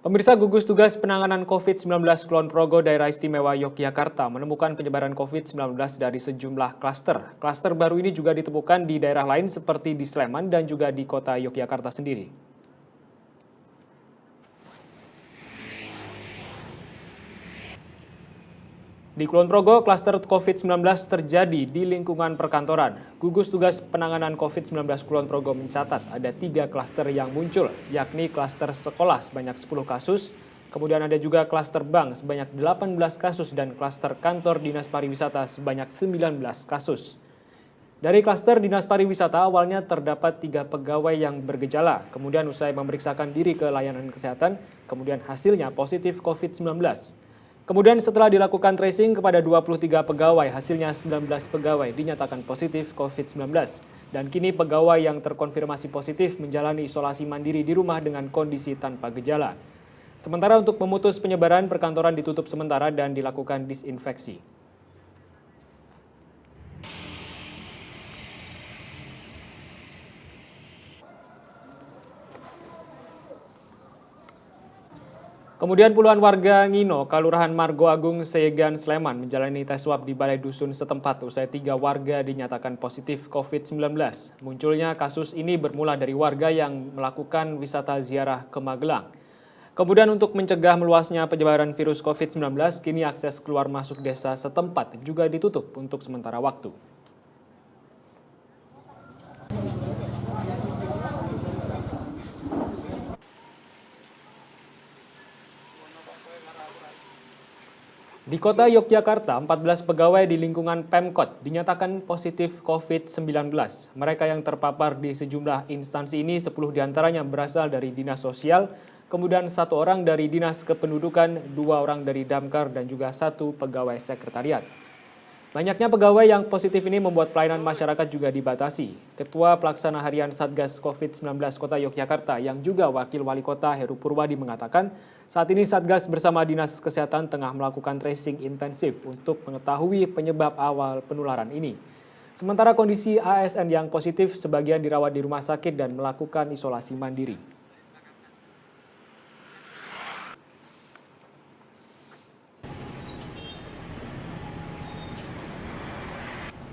Pemirsa, gugus tugas penanganan COVID-19 Kulon Progo Daerah Istimewa Yogyakarta menemukan penyebaran COVID-19 dari sejumlah klaster. Klaster baru ini juga ditemukan di daerah lain seperti di Sleman dan juga di kota Yogyakarta sendiri. Di Kulon Progo, klaster COVID-19 terjadi di lingkungan perkantoran. Gugus tugas penanganan COVID-19 Kulon Progo mencatat ada 3 klaster yang muncul, yakni klaster sekolah sebanyak 10 kasus, kemudian ada juga klaster bank sebanyak 18 kasus, dan klaster kantor dinas pariwisata sebanyak 19 kasus. Dari klaster dinas pariwisata awalnya terdapat 3 pegawai yang bergejala, kemudian usai memeriksakan diri ke layanan kesehatan, kemudian hasilnya positif COVID-19. Kemudian setelah dilakukan tracing kepada 23 pegawai, hasilnya 19 pegawai dinyatakan positif COVID-19. Dan kini pegawai yang terkonfirmasi positif menjalani isolasi mandiri di rumah dengan kondisi tanpa gejala. Sementara untuk memutus penyebaran, perkantoran ditutup sementara dan dilakukan disinfeksi. Kemudian puluhan warga Ngino, Kelurahan Margo Agung, Seyegan, Sleman menjalani tes swab di balai dusun setempat usai 3 warga dinyatakan positif COVID-19. Munculnya kasus ini bermula dari warga yang melakukan wisata ziarah ke Magelang. Kemudian untuk mencegah meluasnya penyebaran virus COVID-19, kini akses keluar masuk desa setempat juga ditutup untuk sementara waktu. Di kota Yogyakarta, 14 pegawai di lingkungan Pemkot dinyatakan positif COVID-19. Mereka yang terpapar di sejumlah instansi ini, 10 diantaranya berasal dari Dinas Sosial, kemudian 1 orang dari Dinas Kependudukan, 2 orang dari Damkar, dan juga 1 pegawai sekretariat. Banyaknya pegawai yang positif ini membuat pelayanan masyarakat juga dibatasi. Ketua Pelaksana Harian Satgas COVID-19 Kota Yogyakarta yang juga Wakil Wali Kota Heru Purwadi mengatakan, saat ini Satgas bersama Dinas Kesehatan tengah melakukan tracing intensif untuk mengetahui penyebab awal penularan ini. Sementara kondisi ASN yang positif sebagian dirawat di rumah sakit dan melakukan isolasi mandiri.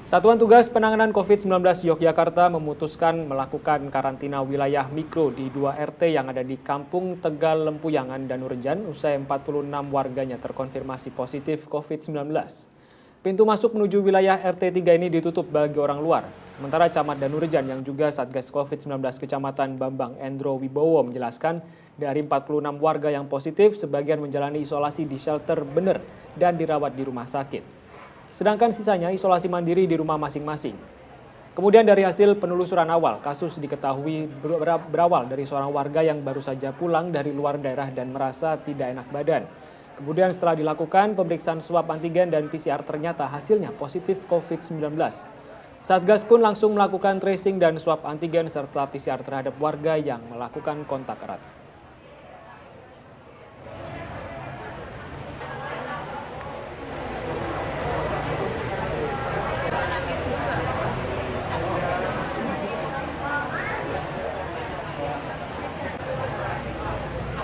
Satuan Tugas Penanganan COVID-19 Yogyakarta memutuskan melakukan karantina wilayah mikro di 2 RT yang ada di Kampung Tegal, Lempuyangan, dan Nurejan usai 46 warganya terkonfirmasi positif COVID-19. Pintu masuk menuju wilayah RT 3 ini ditutup bagi orang luar. Sementara Camat Danurejan yang juga Satgas COVID-19 Kecamatan Bambang Endro Wibowo menjelaskan dari 46 warga yang positif, sebagian menjalani isolasi di shelter Bener dan dirawat di rumah sakit. Sedangkan sisanya isolasi mandiri di rumah masing-masing. Kemudian dari hasil penelusuran awal, kasus diketahui berawal dari seorang warga yang baru saja pulang dari luar daerah dan merasa tidak enak badan. Kemudian setelah dilakukan pemeriksaan swab antigen dan PCR ternyata hasilnya positif COVID-19. Satgas pun langsung melakukan tracing dan swab antigen serta PCR terhadap warga yang melakukan kontak erat.